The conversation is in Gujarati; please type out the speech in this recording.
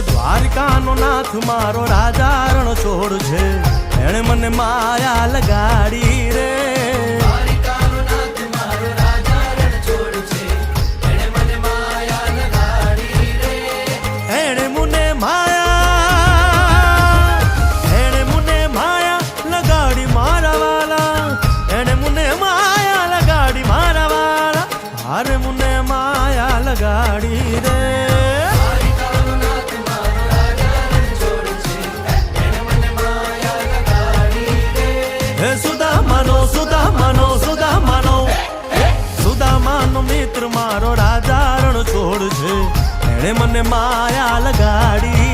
દ્વારકાનો નાથ મારો રાજા રણ છોડ છે, એણે મને માયા લગાડી રે. દ્વારકાનો નાથ મારો રાજા રણ છોડ છે, એણે મને માયા લગાડી રે. એણે મને માયા લગાડી મારા વાલા, એણે મને માયા લગાડી મારા વાલા, હારે મને માયા લગાડી રે. સુદામાનો મિત્ર મારો રાજા રણ છોડ છે, એણે મને માયા લગાડી